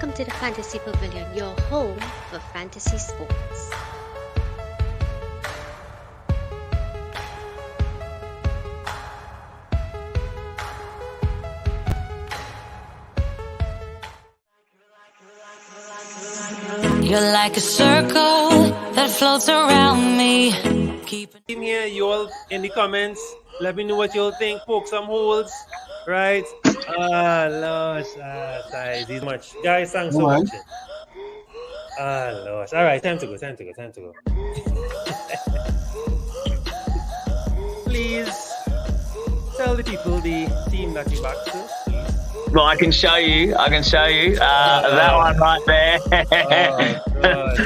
Welcome to the Fantasy Pavilion, your home for fantasy sports. You're like a circle that floats around me. In here, you all in the comments, let me know what you all think. Poke some holes, right? Lord, guys, he's much. Guys, thanks for watching. Lord. All right, time to go. Please tell the people the team that you back to. Well, I can show you. That one right there. God.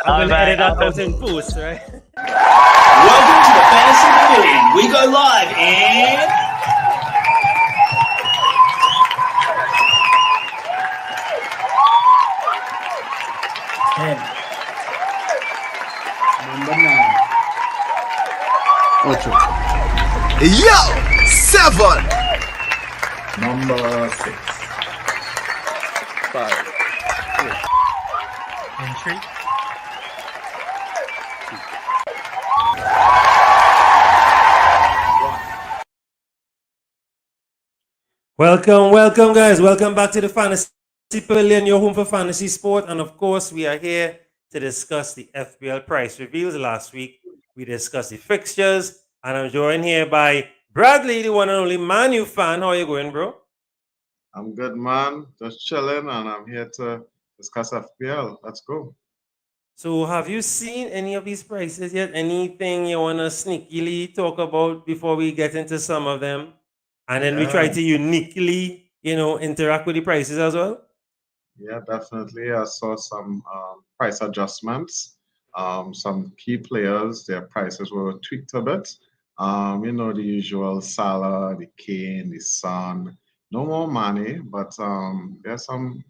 I'm going to edit that out in post, right? Welcome to the Fantasy Pavilion. We go live in 10. Number 9. 8. Yo! 7. Number 6. 5. Entry. Welcome, guys. Welcome back to the Fantasy Pavilion, your home for fantasy sport. And of course, we are here to discuss the FPL price reveals. Last week, we discussed the fixtures. And I'm joined here by Bradley, the one and only Man U fan. How are you going, bro? I'm good, man. Just chilling, and I'm here to discuss FPL. Let's go. So, have you seen any of these prices yet? Anything you want to sneakily talk about before we get into some of them? And then we try to uniquely, interact with the prices as well? Yeah, definitely. I saw some price adjustments. Some key players, their prices were tweaked a bit. The usual Salah, the Kane, the Son. No more money, but there's some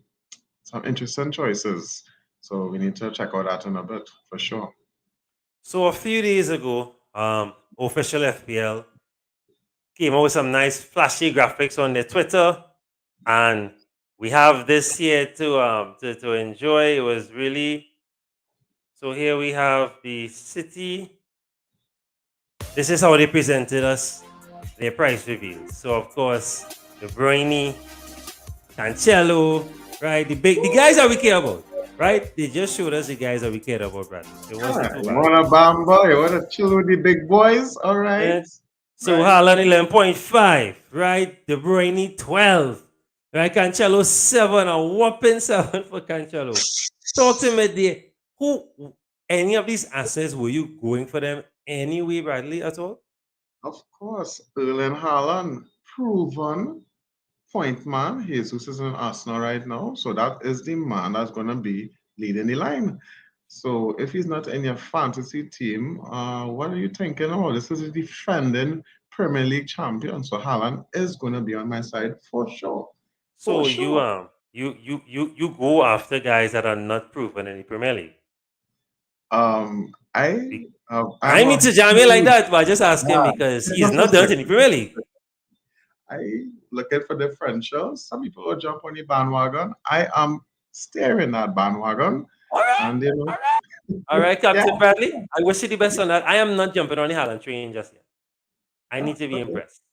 interesting choices. So we need to check out that in a bit for sure. So a few days ago, official FPL came out with some nice flashy graphics on their Twitter, and we have this here to enjoy. It was really so. Here we have the City. This is how they presented us their price reveals. So of course, De Bruyne, Cancelo, right? The guys that we care about, right? They just showed us the guys that we cared about, Brad. It wasn't too bad. You want to bamba? You want to chill with the big boys? All right. Yeah. So Haaland 11.5, right? De Bruyne 12, right? Cancelo 7, a whopping 7 for Cancelo. Talk to me there. Any of these assets, were you going for them anyway, Bradley, at all? Of course, Erling Haaland, proven point man. Jesus is in Arsenal right now, so that is the man that's going to be leading the line. So if he's not in your fantasy team, what are you thinking? Oh, this is a defending Premier League champion, so Haaland is going to be on my side for sure. So you go after guys that are not proven in the Premier League. I need to jam in like that, but I just ask him because he's not done in the Premier League. I looking for differentials. Some people will jump on the bandwagon. I am steering that bandwagon. All right. And, all right, Captain Bradley. I wish you the best on that. I am not jumping on the Haaland train just yet. I need to be impressed.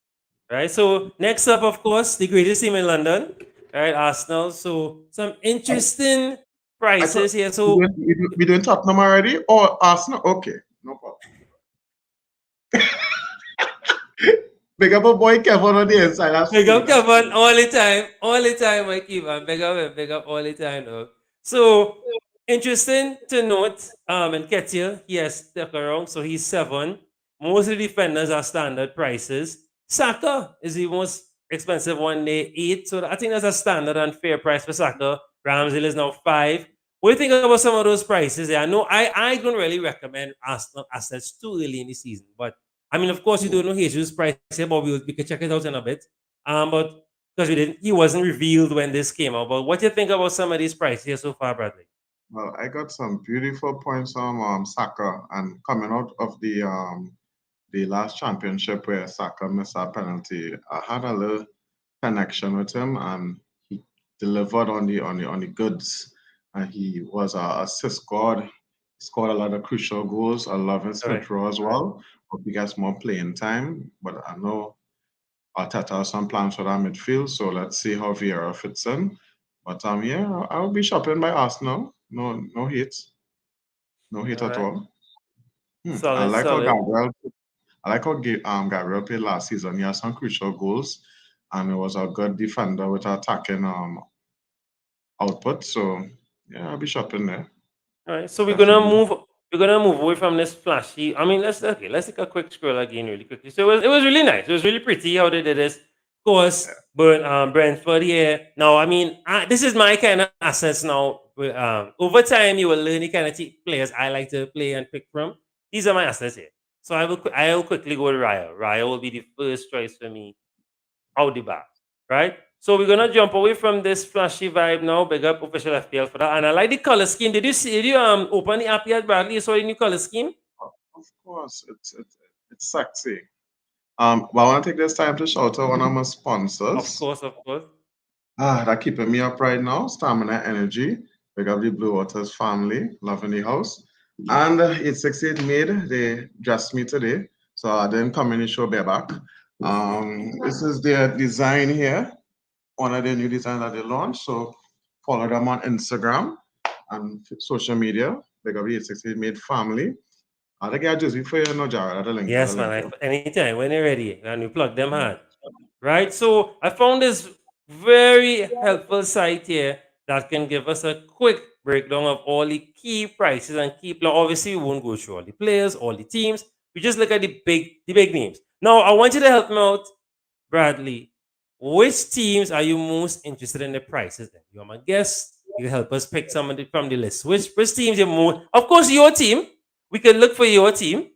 Right. So next up, of course, the greatest team in London. All right, Arsenal. So some interesting prices here. So we doing Tottenham already or Arsenal? Okay, no problem. Big up a boy Kevin on the inside. Big up Kevin all the time. I keep on big up all the time. Though. So interesting to note. And Ketia, he has stuck around, so he's 7. Most of the defenders are standard prices. Saka is the most expensive one day, 8. So I think that's a standard and fair price for Saka. Ramsdale is now 5. What do you think about some of those prices? I know I don't really recommend Arsenal assets too early in the season, but I mean, of course, you don't know Jesus' price here, but we can check it out in a bit. But because he wasn't revealed when this came out. But what do you think about some of these prices here so far, Bradley? Well, I got some beautiful points on Saka, and coming out of the last championship where Saka missed a penalty, I had a little connection with him, and delivered on the goods. And he was a assist god. Scored a lot of crucial goals. I love his Correct. Smith Rowe as well. Hope he gets more playing time. But I know Arteta has some plans for that midfield, so let's see how Vieira fits in. But yeah, I'll be shopping by Arsenal. No hate, no hate All at right. all. I Solid, like how solid. Gabriel played last season. He has some crucial goals, and he was a good defender with attacking output. So yeah, I'll be shopping there All right. So we're gonna definitely. move. We're gonna move away from this flashy. I mean, let's take a quick scroll again really quickly. So it was really nice. It was really pretty how they did this. Of course, but Brentford here. Now, I mean, this is my kind of assets now. Over time, you will learn the kind of players I like to play and pick from. These are my assets here. So I will quickly go to Raya. Raya will be the first choice for me out the bar, right? So we're gonna jump away from this flashy vibe now. Big up official FPL for that. And I like the color scheme. Did you open the app yet, Bradley? You saw the new color scheme? Of course, it's sexy. But I want to take this time to shout out one of my Of sponsors. course, of course. That keeping me up right now. Stamina Energy. Big up the Blue Waters family. Loving the house. And 868 made, they dressed me today. So I didn't come in the show bareback. This is their design here. One of the new designs that they launched. So follow them on Instagram and social media. Big up the 868 made family. I think I just for you know, Jared. At the Yes, link. man. Anytime when you're ready, and we plug them hard. Right? So I found this very helpful site here that can give us a quick breakdown of all the key prices and key. Now, obviously, we won't go through all the players, all the teams. We just look at the big names. Now, I want you to help me out, Bradley. Which teams are you most interested in the prices? Then you're my guest. You help us pick some of the, from the list. Which teams you more? Of course, your team. We can look for your team.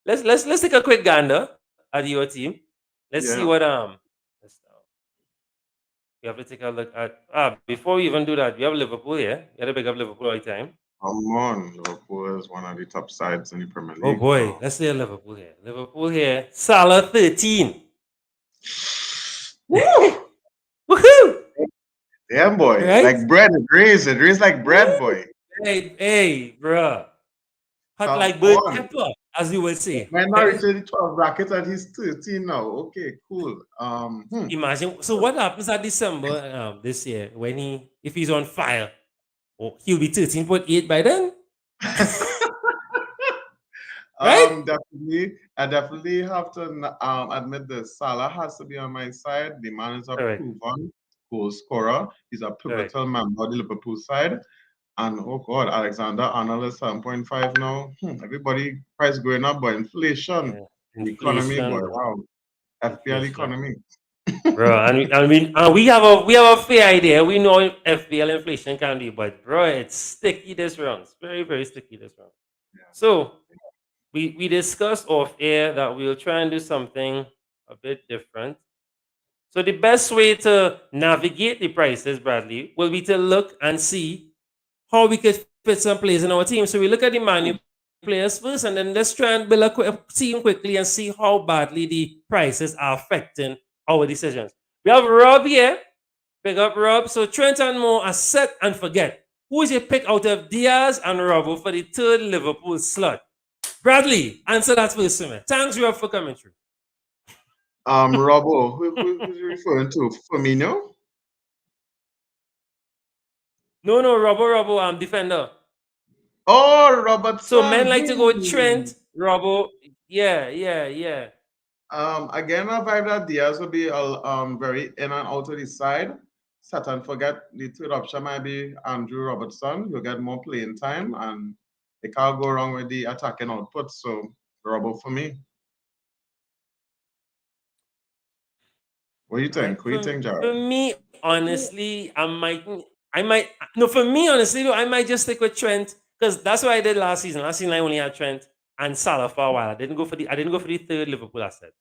Let's take a quick gander at your team. Let's see Yeah. what let's, we have to take a look at before we even do that, we have Liverpool here. You gotta pick up Liverpool all the time. Come on. Liverpool is one of the top sides in the Premier Oh League. boy, let's say Liverpool here. Liverpool here. Salah 13. Woo! Woohoo! Damn, boy. Right? Like bread. It raised like bread, boy. Hey, bruh. Hot Come like bird on. pepper, as you would say. When now reaching the 12 bracket and he's 13 now. Okay, cool. Imagine. So what happens at December this year when if he's on fire? Oh, he'll be 13.8 by then, right? I definitely have to admit this. Salah has to be on my side. The man is a Correct. proven goal scorer. He's a Correct. pivotal member of the Liverpool side. And oh God, Alexander Arnold is 7.5 now. Everybody price going up, but inflation, Yeah. the economy, boy, Inflation, bro. wow. FPL Inflation. economy. Bro, and we have a fair idea. We know FPL inflation can be, but bro, it's sticky this round. It's very, very sticky this round. Yeah. So we discussed off air that we'll try and do something a bit different. So the best way to navigate the prices, Bradley, will be to look and see how we could fit some players in our team. So we look at the manu players first, and then let's try and build a team quickly and see how badly the prices are affecting our decisions. We have Rob here. Pick up Rob. So Trent and Mo are set and forget. Who is your pick out of Diaz and Robbo for the third Liverpool slot? Bradley, answer that first for me. Thanks, Rob, for coming through. Robbo, who's you referring to? Firmino? No, Robbo, I'm defender. Oh, Robertson. So men like to go with Trent, Robbo. Yeah. Again, I vibe that Diaz will be very in and out of the side. Set and forget the third option might be Andrew Robertson. You'll get more playing time, and they can't go wrong with the attacking output. So, Robbo for me. What do you think? What do you think, For Jared? me, honestly, I might. No, for me, honestly, though, I might just stick with Trent because that's what I did last season. Last season, I only had Trent and Salah for a while. I didn't go for the third Liverpool asset.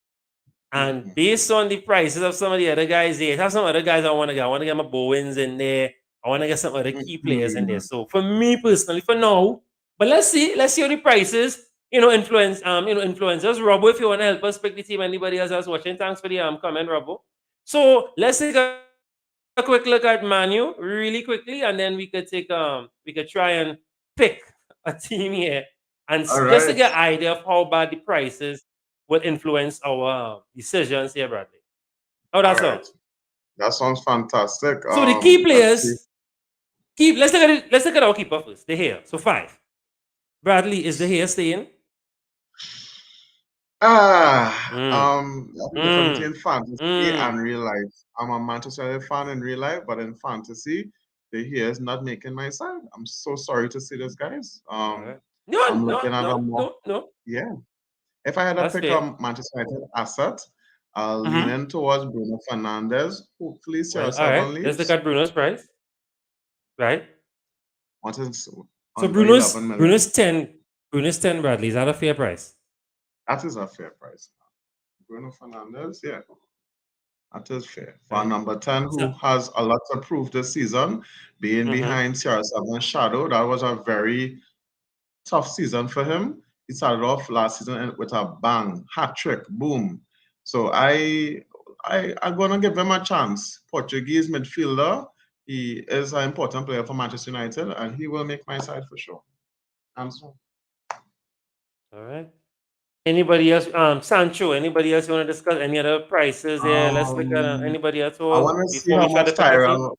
And based on the prices of some of the other guys there, I have some other guys I want to get. I want to get my Bowens in there. I want to get some other key players in there. So for me personally, for now, but let's see how the prices, influencers. Robbo, if you want to help us pick the team, anybody else that's watching, thanks for the comment, Robbo. So let's take a a quick look at Manu really quickly, and then we could try and pick a team here, and All just to right. get an idea of how bad the prices will influence our decisions here, Bradley. How All that sound? right. That sounds fantastic. So the key Let's see. players, keep. Let's look at our keeper first. The here, so 5. Bradley, is the here staying? Mm. That's a difference Mm. between fantasy and Mm. real life. I'm a Manchester United fan in real life, but in fantasy, the here is not making my side. I'm so sorry to see this, guys. All right. No, I'm no, looking at a no, more, no, no. yeah. If I had to That's pick fair. a Manchester United asset, I'll lean Mm-hmm. in towards Bruno Fernandes. Hopefully, Well, all CR7 right. Let's look leaves. at Bruno's price. Right. What is So under 11 million? Bruno's 10, Bradley. Is that a fair price? That is a fair price. Bruno Fernandes, yeah. That is fair. For Right. number 10, So, who has a lot to prove this season, being mm-hmm. behind CR7's shadow, that was a very tough season for him. He started off last season with a bang, hat trick, boom. So I'm gonna give him a chance. Portuguese midfielder. He is an important player for Manchester United, and he will make my side for sure. And so, All right. Anybody else? Sancho. Anybody else you want to discuss? Any other prices here? Let's look at anybody at I all want to see before we how try much to pick a team.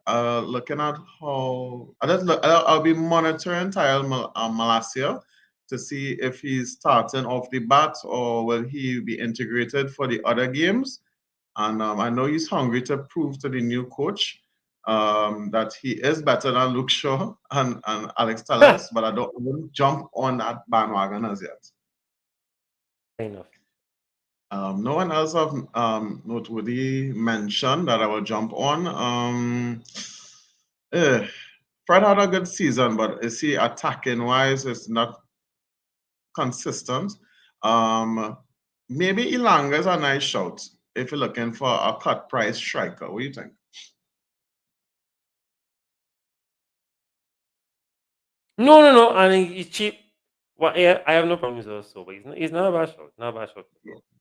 Tyrell. Looking at how I just look, I'll be monitoring Tyrell Malacia to see if he's starting off the bat or will he be integrated for the other games. And I know he's hungry to prove to the new coach that he is better than Luke Shaw and Alex Telles, but I wouldn't jump on that bandwagon as yet. Fair enough. No one else of noteworthy mention that I will jump on. Fred had a good season, but is he attacking wise? It's not consistent. Maybe Ilanga is a nice shout if you're looking for a cut price striker. What do you think? No, no, no. I think he's cheap. Well, yeah, I have no problems also, but he's not a bad shot. Not a bad shot.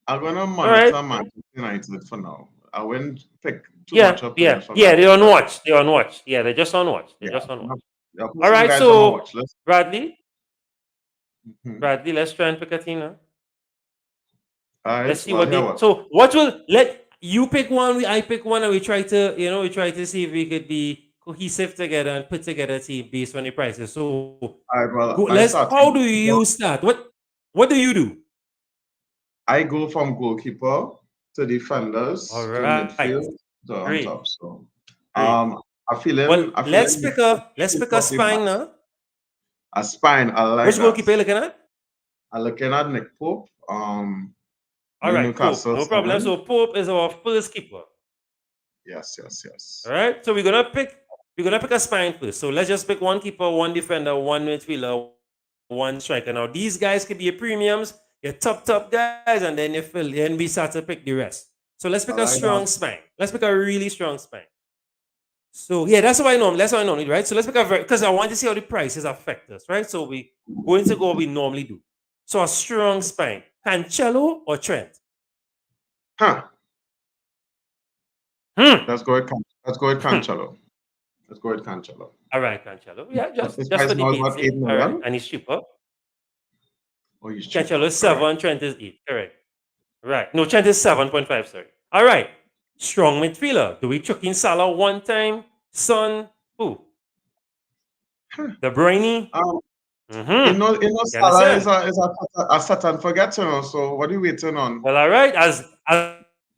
I'm gonna All right. monitor Manchester United for now. I wouldn't pick too Yeah, much of yeah, players from yeah. that. They're on watch. They're on watch. Yeah, they're just on watch. They're Yeah, just on watch. I'll put All some right. guys on my So watch list. Bradley, Mhm. Bradley, let's try and pick a team now. All Let's right, see well, what here the we so what will let you pick one, I pick one, and we try to we try to see if we could be cohesive together and put together a team based on the prices. So All right, go, well, my let's how starting. do you start? What do you do? I go from goalkeeper to All defenders to right. midfield to on Great. top. So, Great. I Well, feel in let's shape pick a of the spine back. now. A spine. I like Which that. goalkeeper you looking at? I'm looking at Nick Pope. All right, Pope. Newcastle No problem. 7. So Pope is our first keeper. Yes, yes, yes. All right. So we're gonna pick a spine first. So let's just pick one keeper, one defender, one midfielder, one striker. Now these guys could be your premiums, your top guys, and then you fill. Then we start to pick the rest. So let's I pick a like that. strong spine. Let's pick a really strong spine. So yeah, that's what I know. That's what I know, right? So let's pick a because I want to see how the prices affect us, right? So we going to go what we normally do. So a strong spine, Cancelo or Trent? Huh. Let's go with Cancelo. Let's go with Cancelo. All right, Cancelo. Yeah, His just price for the now is eight what, 8 sake. All right, million? and he's cheaper. Oh, he's Cancelo cheaper. is 7, Trent is 8. Correct. Right. No, Trent is 7.5, sorry. All right. Strong midfielder. Do we chuck in Salah one time? Son, who? De Bruyne? Mm-hmm. You Salah is understand? a Satan forget, so what are you waiting on? Well, all right. As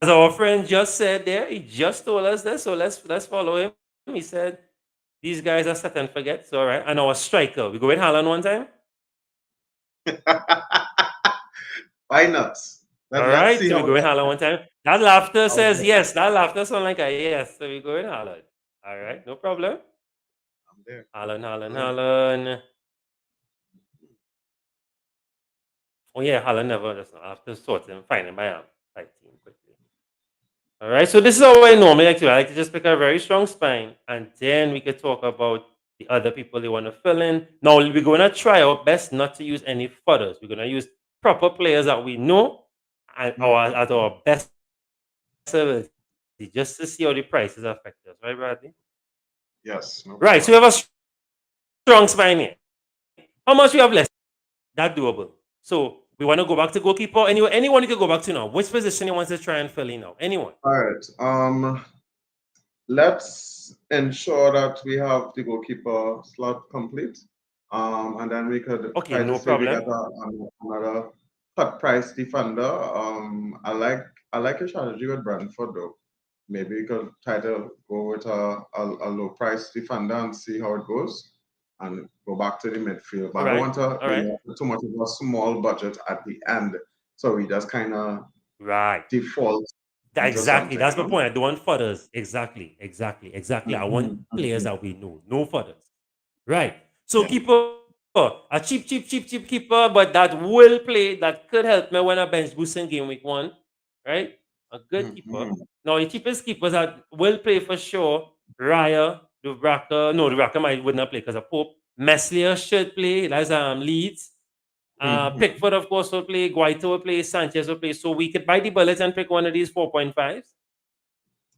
our friend just said there, he just told us that. So let's follow him. He said these guys are set and forget. So all right. And our striker. We go with Haaland one time. Why not? All Let's right. see So we how go with Haaland one time. That laughter says okay. yes. That laughter sounds like a yes. So we go with Haaland. All right. No problem. I'm there. Haaland. Oh yeah, Haaland never just now. I have to sort him, find him by team quickly. All right, so this is how I normally like to. I like to just pick a very strong spine, and then we could talk about the other people they want to fill in. Now we're going to try our best not to use any fodders. We're going to use proper players that we know and at our best ability. just to see how the prices affect us, right, Bradley? Yes, no Right. So we problem. have a strong spine here. How much we have left? That doable. So we want to go back to goalkeeper. Anyone you can go back to now. Which position you want to try and fill in now? Anyone? All right. Let's ensure that we have the goalkeeper slot complete. And then we could Okay, try to no see if we problem. get another cut price defender. I like your strategy with Brentford though. Maybe we could try to go with a low price defender and see how it goes and go back to the midfield. But All I don't right. want to All right. put too much of a small budget at the end. So we just kind of Right. default into Exactly. something, That's you my know? point. I don't want furthers. Exactly. I want Mhm, players mhm. that we know. No furthers. Right. So Yeah. keeper, a cheap keeper, but that will play, that could help me when I bench boost in game week 1. Right? A good keeper. Mhm. Now the cheapest keepers that will play for sure. Raya, the might would not play because of Pope. Meslier should play. That's Leeds. Mhm. Pickford, of course, will play. Guaito will play. Sanchez will play. So we could buy the bullets and pick one of these 4.5s.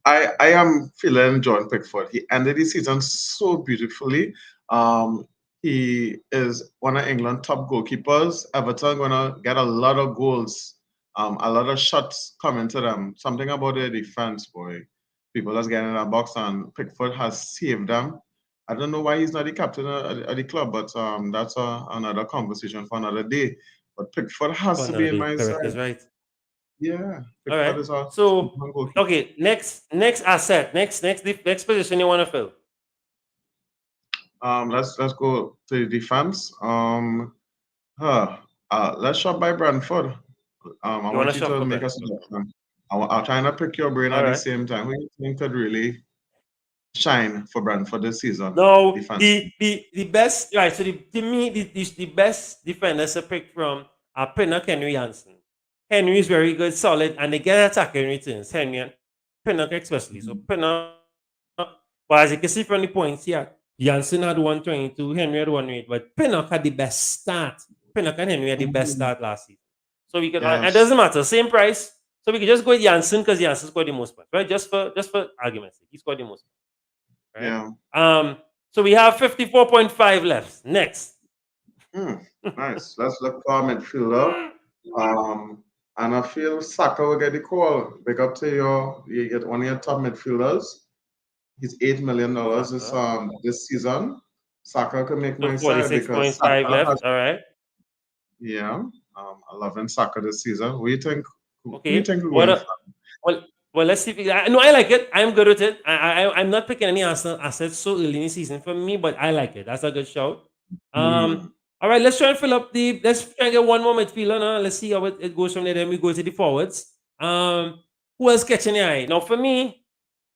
I am feeling John Pickford. He ended the season so beautifully. Um, he is one of England's top goalkeepers. Everton gonna get a lot of goals, a lot of shots coming to them. Something about their defense, boy. People just getting in a box, and Pickford has saved them. I don't know why he's not the captain of the club, but that's another conversation for another day. But Pickford has For to be another in day. my Correct, side. is right. Yeah, All Pickford right. is a So strong goalkeeper. okay, next asset, next position you want to fill. Let's go to the defense. Huh, let's shop by Brentford. I You want want to you shop to for make a Brentford. suggestion. I'll try to pick your brain All at the right. same time. Who do you think could really shine for Brentford this season? Now Defense. the best, right? So to me the best defenders to pick from are Pinnock, Henry, Hansen. Henry is very good, solid, and they get attacking returns. Henry and Pinnock especially. So Pinnock, but as you can see from the points here, Janssen had 122, Henry had 108, but Pinnock had the best start. Pinnock and Henry had the best Mhm. start last season. So we could, and it Yes. doesn't matter, same price. So we could just go with Janssen because Janssen scored the most points, right? Just for argument's sake, he scored the most points, right? Yeah. So we have 54.5 left. Next. Hmm. Nice. Let's look for a midfielder. Um, and I feel Saka will get the call. Big up to you get one of your top midfielders. He's $8 million Saka. this season. Saka can make So my side because 46.5 Saka left. has, All right. yeah. I love in Saka this season. What do you think? Who do you Okay. think will win? Well, let's see. No, I like it. I'm good with it. I'm not picking any Arsenal assets so early in the season for me, but I like it. That's a good shout. Hmm. All right, let's try and fill up the. Let's try and get one more midfielder now. Let's see how it goes from there. Then we go to the forwards. Who else catching the eye? Now, for me,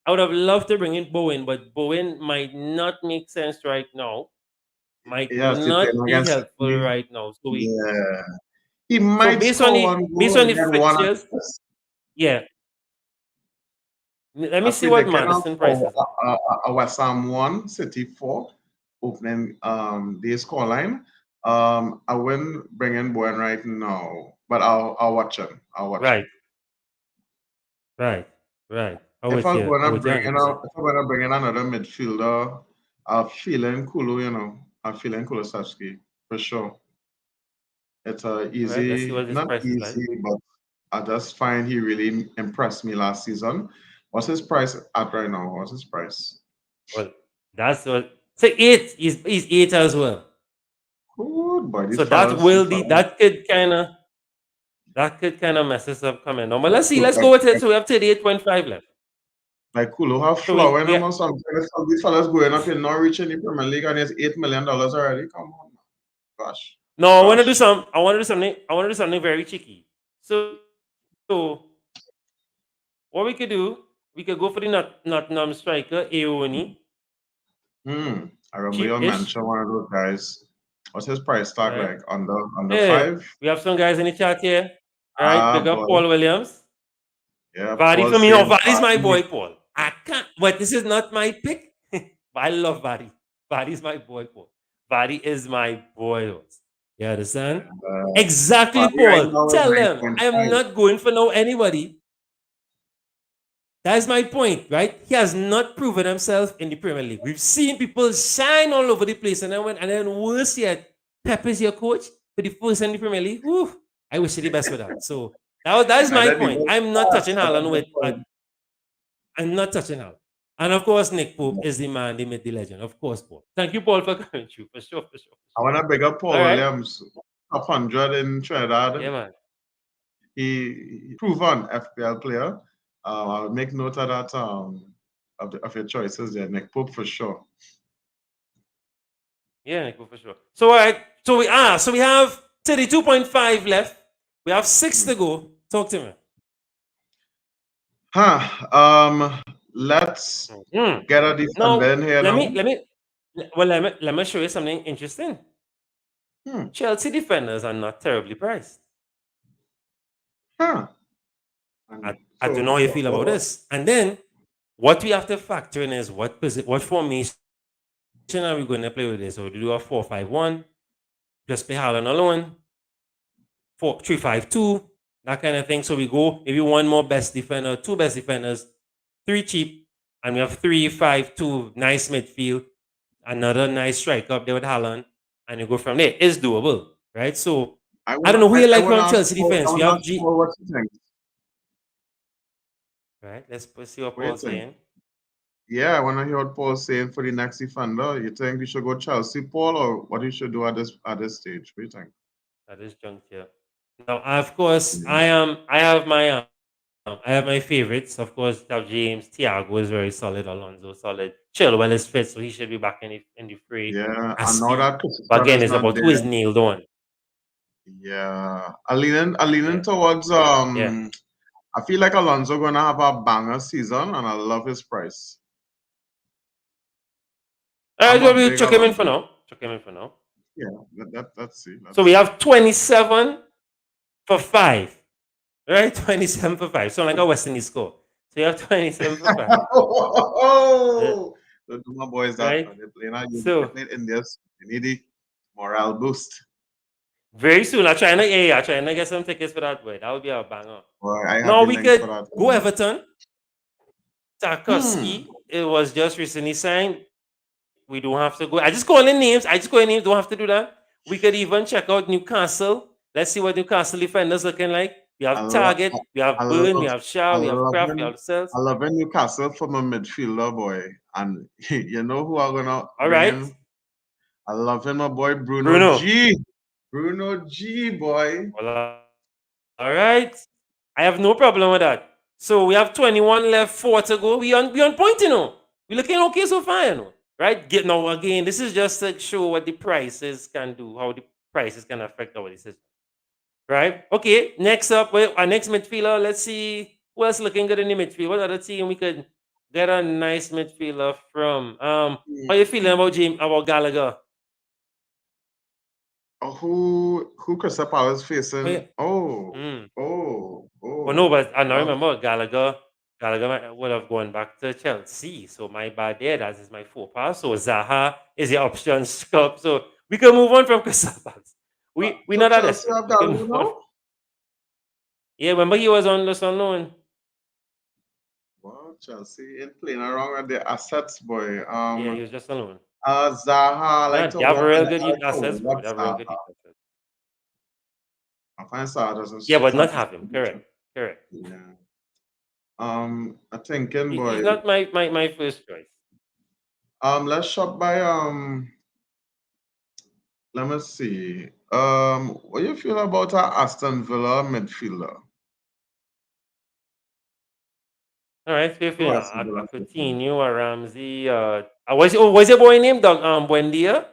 I would have loved to bring in Bowen, but Bowen might not make sense right now. Might Yes, they're not playing be against helpful me. right now. Yeah. He So might score one based goal on and the get one fixtures, assist. yeah. Let me I see feel they what cannot Madison for prices are. a West Ham 1, City 4, opening day scoreline. I wouldn't bring in Bowen right now, but I'll watch him. I'll watch him. Right, right, right. I'm If with I'm you. I'm gonna with you bring in 100%. if I'm gonna bring in another midfielder, I'm feeling Kulu, I'm feeling Kulusevski for sure. It's a All right, let's see easy, what this not price is like. easy, but I just find he really impressed me last season. What's his price at right now? What's his price? Well, that's what. Say eight. He's eight as well. Good boy, So that these will be fellas that could kind of mess us up coming on. But let's see. look Let's go with it. So we have 38.5 left. like Kulu have So flow in him or something. These fellas going up in Norwich in the Premier League and he's $8 million already. Come on, man. Gosh. no, I want to do Gosh. some. I want to do something. I want to do something very cheeky. So what we could do, we could go for the Nottingham striker Aoni, I remember you cheap-ish. mentioned one of those guys. What's his price All tag right. like? Under Hey, five? we have some guys in the chat here. All right, Ah big up boy. Paul Williams. Yeah, Vardy Paul for me. Oh, saying Vardy's my Vardy. boy, Paul. I can't, but this is not my pick. But I love Vardy. Vardy's my boy, Paul. Vardy is my boy. You understand? Exactly, Vardy right Paul. now is Tell them I am 9.5. not going for no anybody That is my point, right? He has not proven himself in the Premier League. We've seen people shine all over the place, and then worse yet, Pep is your coach for the first in the Premier League. Whew, I wish you the best for that. So that is And my then he point. goes I'm not touching fast. And Haaland then I'm not touching Haaland. And of course, Nick Pope is the man, they made the legend. Of course, Paul. Thank you, Paul, for coming through. For sure, for sure. I want to big up Paul All right. Williams, top 100 in Trinidad. Yeah, man. He proven FPL player. I'll make note of that of your choices there, Nick Pope for sure. Yeah, Nick Pope for sure. So all right. So we have 32.5 left. We have 6 to go. Talk to me. Let's Mm. get a defender Now, in here now. let me show you something interesting. Chelsea defenders are not terribly priced. I don't know how you feel about this. And then what we have to factor in is what formation are we going to play with this? So we do a 4-5-1, just play Haaland alone, 4-3-5-2, that kind of thing. So we go maybe one more best defender, 2 best defenders, 3 cheap, and we have 3-5-2, nice midfield, another nice strike up there with Haaland, and you go from there. It's doable, right? So I don't know who you like from Chelsea defense. We have G. What you think? Right, let's see what Paul's saying. Yeah, I want to hear what Paul's saying for the next defender. You think we should go Chelsea, Paul, or what you should do at this stage? What do you think? At this juncture. Now, of course, I have my favorites. Of course, James, Thiago is very solid, Alonso solid. Chilwell is fit, so he should be back in the fray. Yeah, I know that. But again, it's about who is nailed on. Yeah, I leaning towards I feel like Alonso gonna have a banger season, and I love his price. We'll chuck him in for now. Yeah, let's see. So we have 27 for 5. Right? 27 for 5. So like a West Indies score. So you have 27 for 5. Oh, don't do my boys that. Right? They're playing Indians. They need the morale boost. Very soon. I'm trying to get some tickets for that boy. That would be a banger. Well, now we could go Everton. Tarkowski. It was just recently signed. We don't have to go. I just call in names. Don't have to do that. We could even check out Newcastle. Let's see what Newcastle defenders looking like. We have Target, we have Burn, we have Shaw, we have Kraft, we have Cells. I love Newcastle from a midfielder, boy. And you know who are gonna all right. Him? I love him, my boy Bruno G. Bruno G, boy. Well, all right. I have no problem with that. So we have 21 left, 4 to go. We on point, you know. We're looking okay so far, you know. Right? Now again, this is just to show what the prices can do, how the prices can affect our decision. Right? Okay, next up, our next midfielder, let's see who else looking good in the midfield. What other team we could get a nice midfielder from? How you feeling about Gallagher? Who Crystal Palace facing? Well, no, but I now remember Gallagher would have gone back to Chelsea. So my bad there. That is my faux pas. So Zaha is the option scope. So we can move on from Crystal Palace. We not at this. Yeah, remember he was on the loan. Well, Chelsea ain't playing around with their assets, boy. Yeah, he was just alone. Zaha, like they have a real good assets, bro. They have real good assets. I find Zaha doesn't. Yeah, but not have him. Correct. Yeah. I'm thinking, boy. He's not my first choice. Let's shop by let me see. What do you feel about our Aston Villa midfielder? All right, so if you a Coutinho, a Ramsey, what's your boy name? Buendia?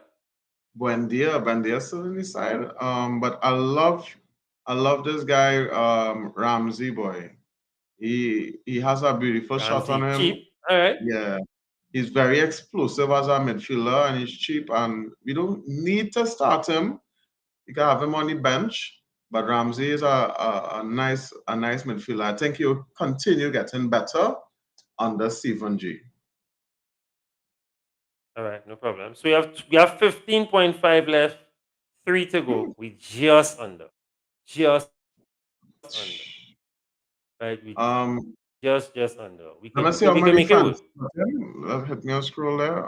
Buendia still in the side. But I love this guy, Ramsey, boy. He has a beautiful shot on him. Cheap. All right. Yeah. He's very explosive as a midfielder, and he's cheap, and we don't need to start him. You can have him on the bench, but Ramsey is a nice midfielder. I think he'll continue getting better under Stephen G. All right, no problem. So we have 15.5 left, 3 to go. We just under. Right. Just under. We Let me could see how we could many make it work. fans. Hit me a scroll there.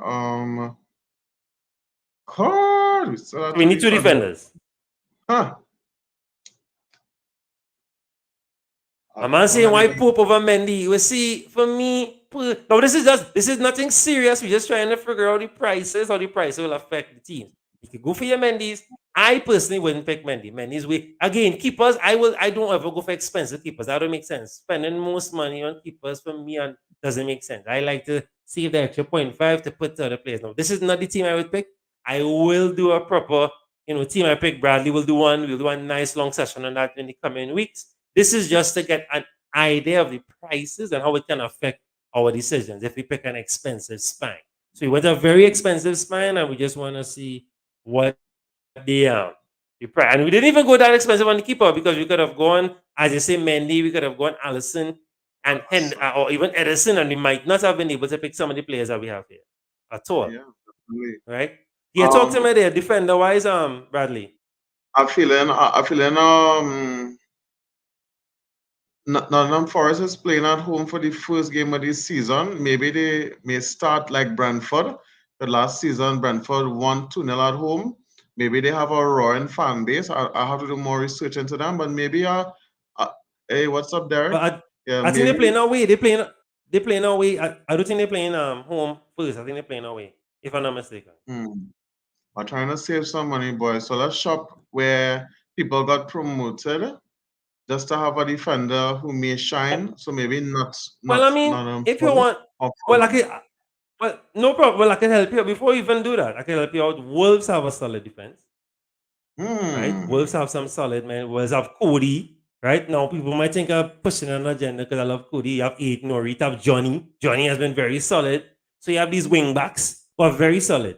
God, we still have So we two need two defenders. defenders. Huh. I'm not saying why Pope over Mendy. You see, for me, no, this is nothing serious. We're just trying to figure out the prices, how the prices will affect the team. You could go for your Mendy's. I personally wouldn't pick Mendy. Mendy's way again, keepers. I don't ever go for expensive keepers. That don't make sense. Spending most money on keepers for me and doesn't make sense. I like to save the extra 0.5 to put to other players. Now, this is not the team I would pick. I will do a proper, team I pick. Bradley will do one. We'll do one nice long session on that in the coming weeks. This is just to get an idea of the prices and how it can affect our decisions if we pick an expensive spine. So we went a very expensive spine and we just want to see what the price. And we didn't even go that expensive on the keeper because we could have gone, as you say, Mendy, we could have gone Allison and or even Edison, and we might not have been able to pick some of the players that we have here at all. Yeah, definitely. Right? Yeah, talk to Um, me there, defender wise, Bradley. I'm feeling Nottingham Forest is playing at home for the first game of this season. Maybe they may start like Brentford. The last season, Brentford won 2-0 at home. Maybe they have a roaring fan base. I have to do more research into them, but maybe hey, what's up, Derek? But Yeah, I think they're maybe. playing away. They're playing away. I don't think they're playing home first. I think they're playing away, if I'm not mistaken. I'm trying to save some money, boys. So let's shop where people got promoted just to have a defender who may shine. So maybe Well, I mean, if you want, well, well, no problem. Well, I can help you out. Before you even do that, I can help you out. Wolves have a solid defense, right? Wolves have some solid man. Wolves have Cody, right? Now people might think I'm pushing an agenda because I love Cody. You have Eight Nori, you have Johnny. Johnny has been very solid. So you have these wing backs who are very solid,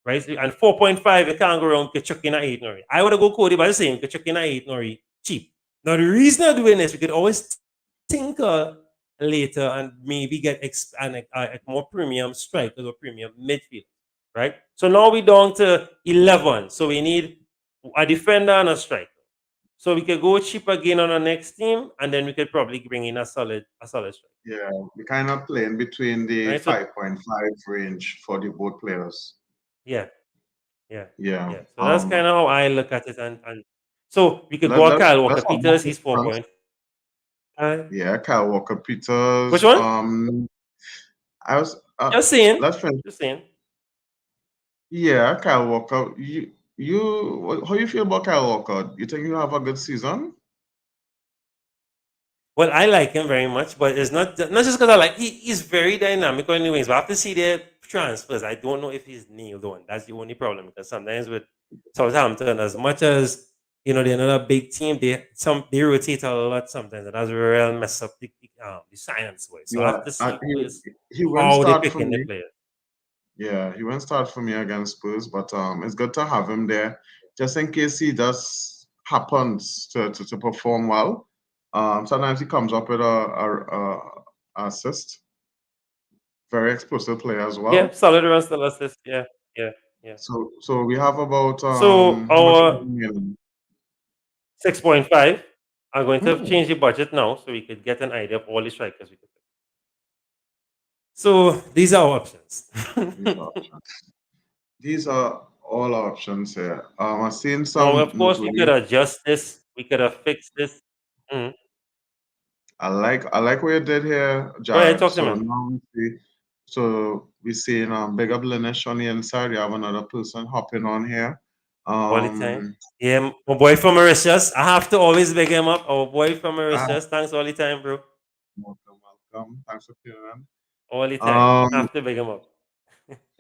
right? And 4.5, you can't go around Kachuk in a 8 Nori. I would go Cody by the same Kachuk in a 8 Nori cheap. Now the reason I'm doing this, we could always tinker later and maybe get a more premium strikers or premium midfield, right? So now we're down to 11. So we need a defender and a striker. So we could go cheap again on our next team, and then we could probably bring in a solid striker. Yeah, we kind of playing between the Right, so 5.5 range for the both players. yeah. Yeah. So that's kind of how I look at it, and so we could go Let's Kyle Walker let's have Peters. more He's front. 4.5. Yeah, Kyle Walker Peters. Which one? I was Just saying. let's finish. Just saying. Yeah, Kyle Walker. How you feel about Kyle Walker? You think you have a good season? Well, I like him very much, but it's not just because I like he's very dynamic anyways. But I have to see the transfers. I don't know if he's nailed on. That's the only problem because sometimes with Southampton, as much as they're not a big team, they rotate a lot sometimes, and that's real mess up the science way. So I have to see first he won't how they start for picking the me. players. Yeah, he won't start for me against Spurs, but it's good to have him there just in case he does happens to perform well. Sometimes he comes up with a assist. Very explosive player as well. Yeah, solid run, still assist. Yeah. So we have about So how much? our 6.5. I'm going to change the budget now so we could get an idea of all the strikers we could pick. So these are our options. These are all our options here. I've seen some. Now, of course, we could adjust this. We could have fixed this. I like what you did here, Go ahead, Jared. talk to So me. now we see big up Linesh on the inside. You have another person hopping on here. All the time. Yeah, my boy from Mauritius. I have to always big him up. Our boy from Mauritius. Thanks all the time, bro. Welcome. Thanks for tuning in. All the time. Have to big him up.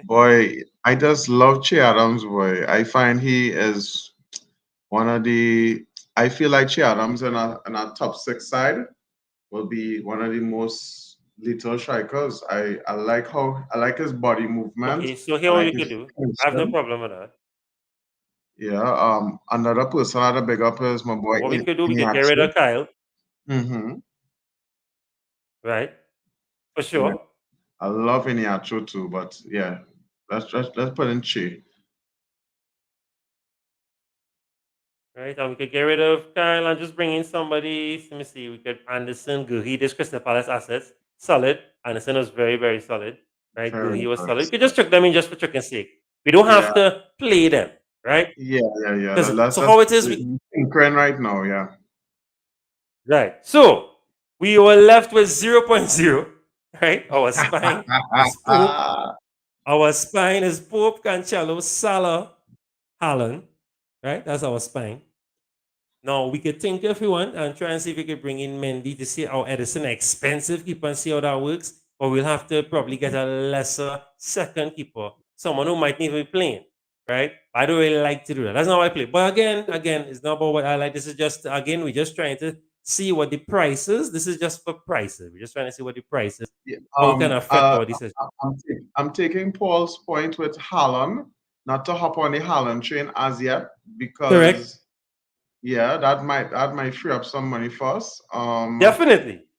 Boy, I just love Che Adams, boy. I find he is one of the. I feel like Che Adams in a top 6 side will be one of the most lethal strikers. I like his body movement. Okay, so here what we could do. I have no problem with that. Yeah. Another person I had to big up is my boy. What we could do, we could get rid of Kyle. Right? For sure. Yeah. I love Iniacho too, but yeah, let's put in Che. right? And we could get rid of Kyle and just bring in somebody. Let me see. We could Anderson, Guhi, this Crystal Palace assets. Solid. Anderson was very, very solid. Right? Very, Guhi was very solid. You could solid. just chuck them in just for checking sake. We don't Yeah, have to play them, right? yeah. Because Let's so just how it is, tinkering right now. Yeah. right? So we were left with 0.0, right? Our spine is Pope. Our spine is Pope, Cancelo, Salah, Haaland, right? That's our spine. Now we could think if we want and try and see if we could bring in Mendy to see how Edison expensive keeper and see how that works. Or we'll have to probably get a lesser second keeper, someone who might not even be playing, right? I don't really like to do that. That's not how I play. But again, it's not about what I like. This is just again, we're just trying to see what the price is. This is just for prices. We're just trying to see what the price is. Yeah, How it can affect our decision. I'm taking Paul's point with Haaland, not to hop on the Haaland train as yet, Correct. because yeah, that might free up some money for us.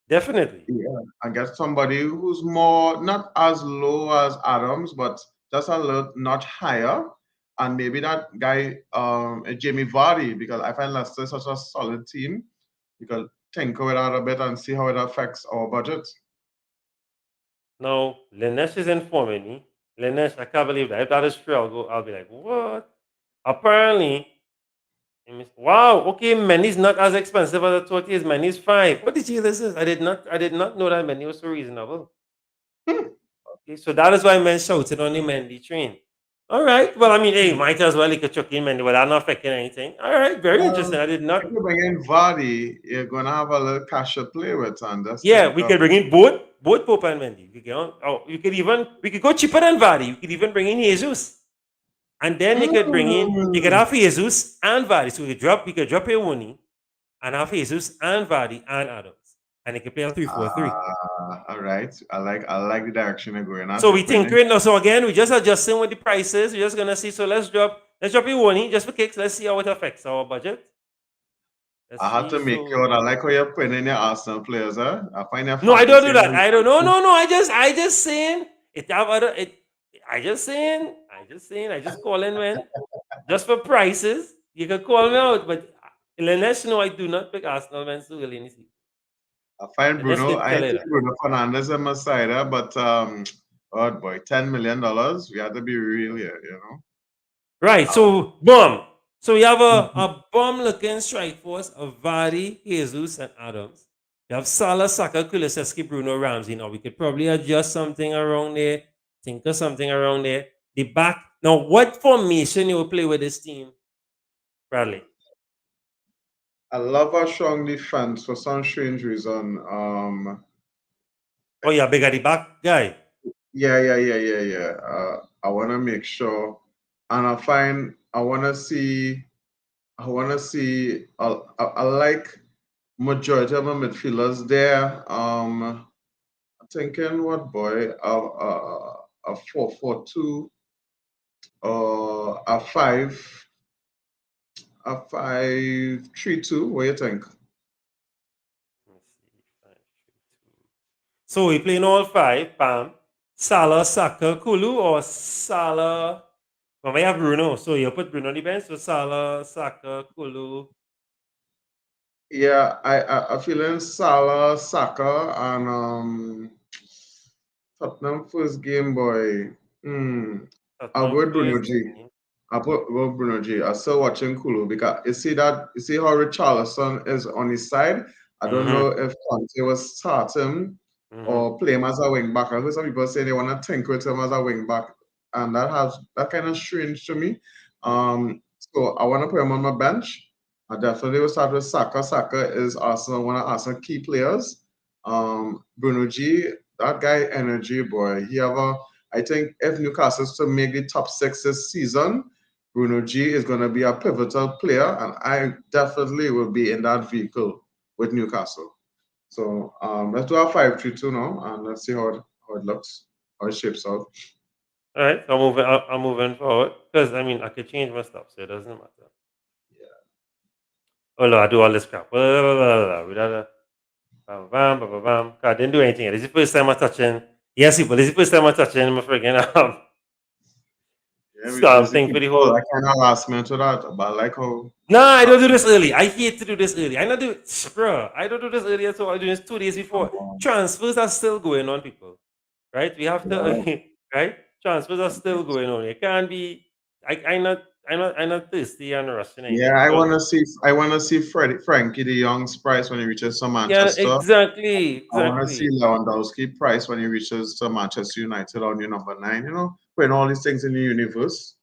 Definitely. Yeah, I guess somebody who's more not as low as Adams, but just a little not higher, and maybe that guy, Jamie Vardy, because I find Leicester such a solid team. You can tinker with that a bit and see how it affects our budget. Now, Linesh is informing me. Linesh, I can't believe that. If that is true, I'll be like, what? Apparently, wow, okay, Manny's not as expensive as I thought he is. Manny's 5. What did you listen? I did not know that Manny was so reasonable. Okay, so that is why men shouted on the Mendy train. All right. Well, I mean, hey, might as well he could chuck in Mendy without not affecting anything. All right, very interesting. I did not. If you bring in Vardy, you're gonna have a little cash to play with, and just Yeah, think we of could bring in both Pope and Mendy. We could go cheaper than Vardy. You could even bring in Jesus. And then you could have Jesus and Vardy. So we could drop a Woni and have Jesus and Vardy and Adams. And they could play a 3-4-3. all right. I like the direction you're going at. So we think right now. So again, we just adjusting with the prices. We're just gonna see. So let's drop a Woni just for kicks. Let's see how it affects our budget. I had to make sure. I like how you're putting in your Arsenal players, huh? I find your No, I don't do that. fantasy- I don't. No. I just saying it. Have other. It. I just saying. I just calling when just for prices. You can call me out, but Lenesh, no, I do not pick Arsenal men so early in the season. I find I just Bruno. did I tell think you that. Bruno Fernandez on my side, huh? But oh boy, $10 million. We had to be real here, you know. Right. So boom. So we have a bomb looking strike force of Vardy, Jesus, and Adams. You have Salah, Saka, Kulusevski, Bruno, Ramsey. Now we could probably adjust something around there, think of something around there. The back. Now, what formation you will play with this team, Bradley? I love our strong defense for some strange reason. Oh, yeah, big at the back guy. Yeah. I want to make sure, and I want to see. I like majority of my midfielders there. Thinking what boy, a 4-4-2, or a 5-3-2. What do you think? Let's see. 5-3-2. So we playing all 5, Pam. Salah, Saka, Kulu, or Salah. Well, we have Bruno, so you put Bruno on the bench. So Salah, Saka, Kulu. Yeah, I feeling Salah, Saka, and Tottenham first game, boy. I'll go with Bruno G. I'll go with Bruno G. I'm still watching Kulu because you see how Richarlison is on his side. I don't know if Conte was starting or play him as a wing back. I heard some people say they want to tinker with him as a wing back, and that kind of strange to me. So I want to put him on my bench. I definitely will start with Saka. Saka is Arsenal, one of Arsenal key players. Bruno G, that guy energy, boy. I think if Newcastle's to make the top 6 this season, Bruno G is going to be a pivotal player, and I definitely will be in that vehicle with Newcastle. So let's do our 5-3-2 now, and let's see how it looks, how it shapes out. All right, I'm moving forward because I mean I could change my stuff, so it doesn't matter. Yeah. Oh no, I do all this crap. Without bam. I didn't do anything. This is the first time I'm touching. Yes, people. This is the first time I'm touching my freaking Yeah, because something for the whole. I cannot last minute to that, but I like how. No, I don't do this early. I hate to do this early. I not do bro. I don't do this early at all. I do this 2 days before. Transfers are still going on, people. Right? We have to Yeah, right? Transfers are still going on. It can't be. I'm not thirsty and rushing yeah. anything. Just I wanna see Frankie De Jong's price when he reaches to yeah, Manchester. exactly, I want to see exactly. Lewandowski price when he reaches to Manchester United on your number 9. Putting all these things in the universe.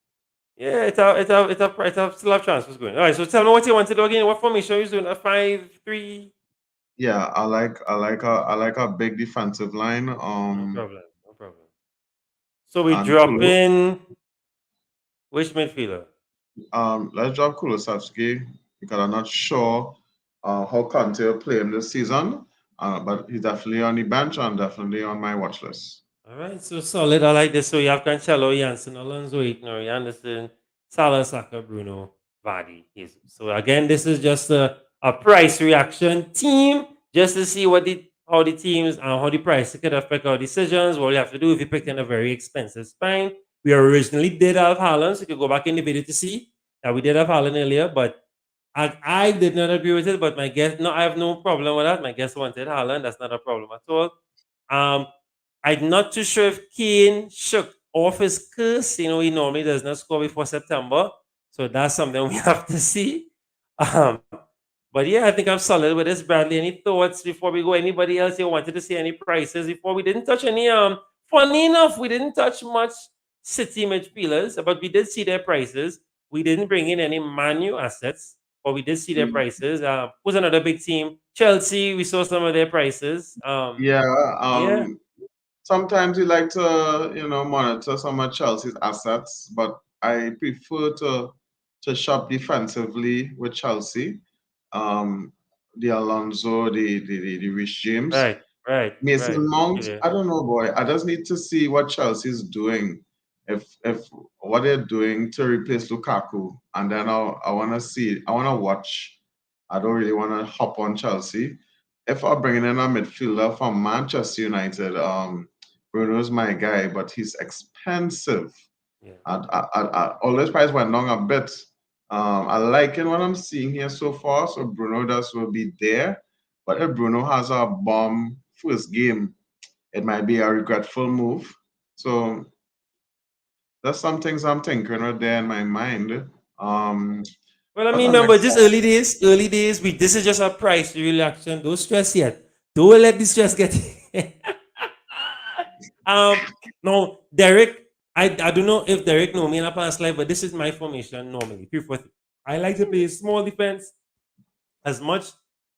Yeah, it have still have transfers going. All right, so tell me what you want to do again. What formation you doing? A 5-3? Yeah, I like a big defensive line. No problem, no problem. So we And drop Kulu. in which midfielder? Let's drop Kulusevski because I'm not sure how Conte will play him this season. But he's definitely on the bench and definitely on my watch list. All right, so solid. I like this. So you have Cancelo, Janssen, Alonso, Igor, Anderson, Salah, Saka, Bruno, Vardy, Jesus. So again, this is just a price reaction team, just to see how the teams and how the price could affect our decisions. What we have to do if you picked in a very expensive spine. We originally did have Haaland, so you could go back in the video to see that we did have Haaland earlier, but I did not agree with it. But my guest, no, I have no problem with that. My guest wanted Haaland. That's not a problem at all. Um, I'm not too sure if Kane shook off his curse. He normally does not score before September. So that's something we have to see. Um, but yeah, I think I'm solid with this. Bradley, any thoughts before we go? Anybody else you wanted to see any prices before? We didn't touch any. Funny enough, we didn't touch much City midfielders, but we did see their prices. We didn't bring in any Manu assets, but we did see their prices. Who's another big team? Chelsea. We saw some of their prices. Yeah, Yeah. sometimes you like to, monitor some of Chelsea's assets, but I prefer to shop defensively with Chelsea. Um, the Alonso, the Rich James. Right, right, Mason right. Mount, Yeah. I don't know, boy. I just need to see what Chelsea's doing. If what they're doing to replace Lukaku, and then I want to see. I want to watch. I don't really want to hop on Chelsea. If I'm bringing in a midfielder from Manchester United, Bruno's my guy, but he's expensive. Yeah. Always price went down a bit. I liking what I'm seeing here so far. So Bruno does will be there. But if Bruno has a bomb first game, it might be a regretful move. So there's some things I'm thinking right there in my mind. Well, I What's mean, our remember, next just one? early days, early days. This is just a price reaction. Don't stress yet. Don't let the stress get. um, no, Derek. I don't know if Derek know me in a past life, but this is my formation normally. 3-4-3. I like to play small defense as much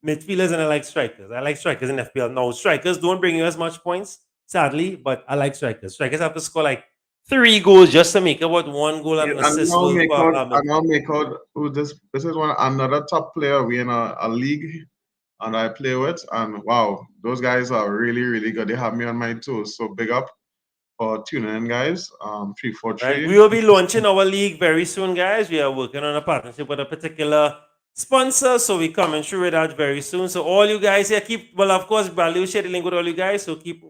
midfielders, and I like strikers. I like strikers in FPL. No, strikers don't bring you as much points, sadly, but I like strikers. Strikers have to score like 3 goals just to make about 1 goal and Yeah, an assist worth for I now make out who this is one another top player we in a league and I play with, and wow, those guys are really, really good. They have me on my toes. So big up for tuning in, guys. Right. 343. We will be launching our league very soon, guys. We are working on a partnership with a particular sponsor, so we coming through with that very soon. So all you guys here, of course, Bradley will share the link with all you guys. So keep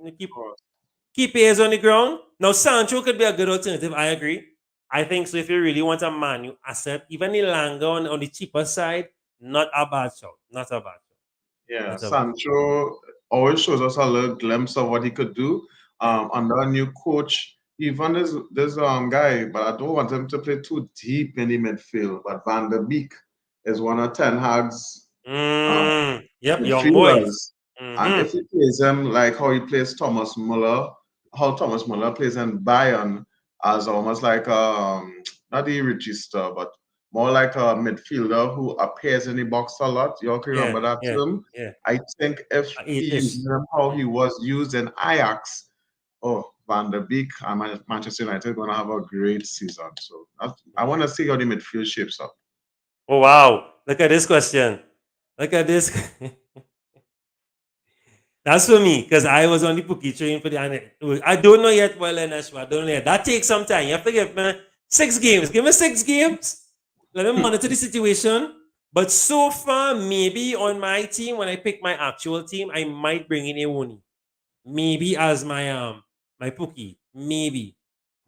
ears on the ground. Now, Sancho could be a good alternative. I agree. I think so. If you really want a manual asset, even Ilanga on the cheaper side, not a bad shout. Not a bad shout. Yeah, Not a bad. Sancho always shows us a little glimpse of what he could do. Yeah. Under a new coach, even this guy, but I don't want him to play too deep in the midfield. But Van der Beek is one of Ten Hag's Yep. Young boys. midfielders. And Mm-hmm. if he plays him like how he plays Thomas Muller, how Thomas Muller plays in Bayern as almost like not the register, but more like a midfielder who appears in the box a lot. You all can Yeah. remember that Yeah. term. Yeah. I think if he Eight-ish. uses him how he was used in Ajax, Van der Beek and Manchester United are going to have a great season. So I want to see how the midfield shapes up. Oh wow! Look at this question. Look at this. That's for me because I was on the Pookie train for the. I don't know yet. Well, I don't know yet. That takes some time. You have to give me 6 games. Give me 6 games. Let me monitor the situation. But so far, maybe on my team, when I pick my actual team, I might bring in Ewoni. Maybe as my Pookie. Maybe.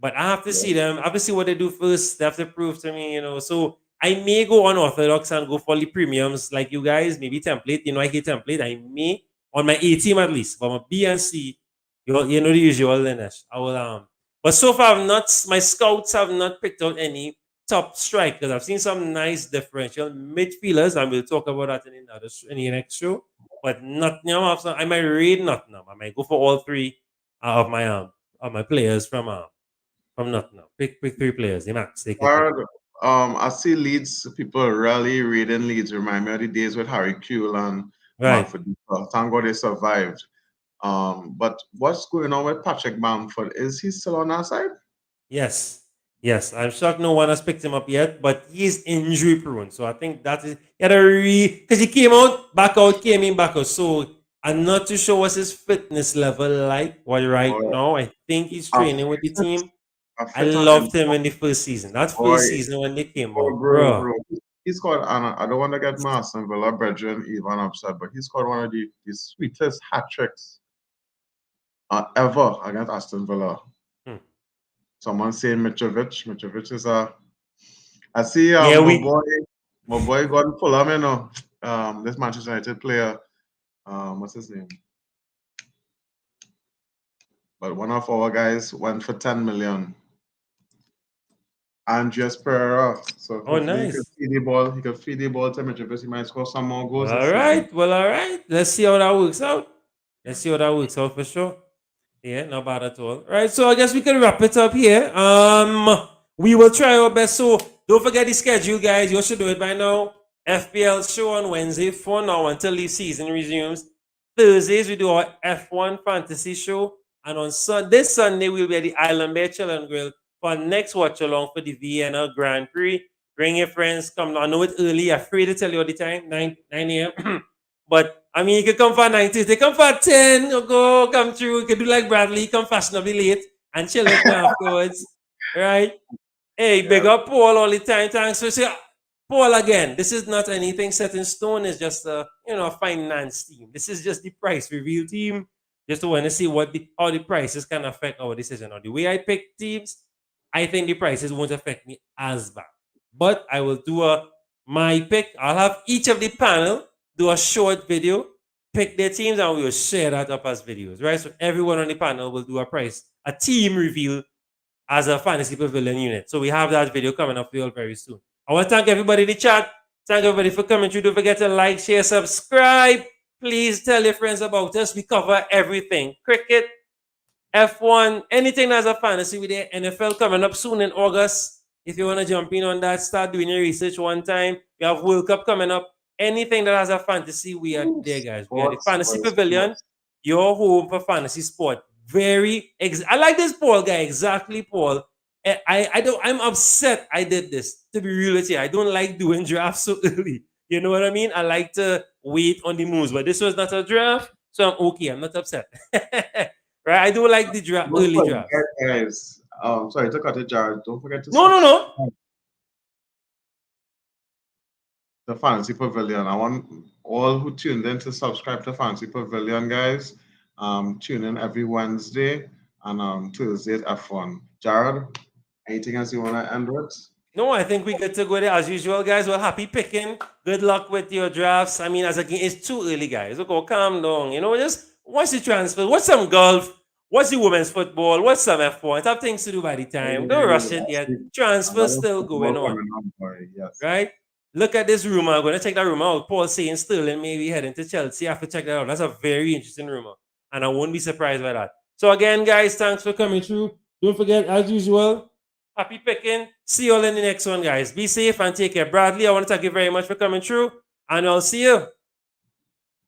But I have to see them. I have to see what they do first. They have to prove to me, So I may go unorthodox and go for the premiums like you guys, maybe template. I hate template. I may on my A team at least. But my B and C, you know the usual, Dinesh. I will But so far, my scouts have not picked out any top strikers. I've seen some nice differential midfielders, and we'll talk about that in the next show. But Nottingham, I might read Nottingham. I might go for all three of my players from Nottingham. Pick three players. The max they can pick. I see Leeds people really reading Leeds. Remind me of the days with Harry Kewell and Right. Bamford. Thank God they survived. But what's going on with Patrick Bamford? Is he still on our side? Yes. Yes. I'm shocked no one has picked him up yet, but he's injury prone. So I think that is he had a because he came out, back out, came in, back out. So I'm not too sure what's his fitness level like. Well, right now, I think he's training with the team. I loved him in the first season. That first season when they came out, bro. He scored, and I don't want to get Marson Villa brethren even upset, but he scored one of the sweetest hat tricks ever against Aston Villa. Someone saying Mitrovic. Mitrovic is a. I see my boy got Fulham, this Manchester United player. What's his name? But one of our guys went for 10 million. Andreas Pereira. So nice. he could feed the ball to Mitrovic. He might score some more goals. All right. Let's see how that works out. Let's see how that works out for sure. Yeah, not bad at all. Right, so I guess we can wrap it up here. We will try our best. So don't forget the schedule, guys. You should do it by now. FPL show on Wednesday for now until the season resumes. Thursdays we do our F1 fantasy show, and on this Sunday we'll be at the Island Bay Chill and Grill for next watch along for the Vienna Grand Prix. Bring your friends. Come. I know it's early. I'm afraid to tell you all the time. 9 a.m. But I mean, you can come for 9 they come for 10, come through. You can do like Bradley, come fashionably late and chill with me afterwards. Right? Hey, big up Paul all the time. Thanks for saying, Paul, again, this is not anything set in stone. It's just a finance team. This is just the price reveal team. Just to want to see how the prices can affect our decision. Or the way I pick teams, I think the prices won't affect me as bad. But I will do my pick. I'll have each of the panel do a short video, pick their teams, and we will share that up as videos, right? So everyone on the panel will do a team reveal as a Fantasy Pavilion unit. So we have that video coming up for you all very soon. I want to thank everybody in the chat. Thank everybody for coming through. Don't forget to like, share, subscribe. Please tell your friends about us. We cover everything. Cricket, F1, anything that's a fantasy with the NFL coming up soon in August. If you want to jump in on that, start doing your research one time. We have World Cup coming up. Anything that has a fantasy, we are there, guys. We are the Fantasy Pavilion, your home for fantasy sport. I like this Paul guy, exactly, Paul. I'm upset I did this, to be real with you. I don't like doing drafts so early. You know what I mean? I like to wait on the moves, but this was not a draft, so I'm okay. I'm not upset. Right? I don't like the early draft. Guys, sorry to cut it, Jared. Don't forget to No. The Fantasy Pavilion. I want all who tuned in to subscribe to Fantasy Pavilion, guys. Tune in every Wednesday and Thursday at F1. Jared, anything else you want to end with? No, I think we get to go there as usual, guys. Well, happy picking. Good luck with your drafts. I mean, it's too early, guys. Okay, calm down. Just watch the transfer. Watch some golf. Watch the women's football. Watch some F1. Have things to do by the time. Don't rush it yet. Transfer still going on. Yes. Right? Look at this rumor. I'm going to check that rumor out. Paul saying Sterling maybe heading to Chelsea. I have to check that out. That's a very interesting rumor. And I won't be surprised by that. So again, guys, thanks for coming through. Don't forget, as usual, happy picking. See you all in the next one, guys. Be safe and take care. Bradley, I want to thank you very much for coming through. And I'll see you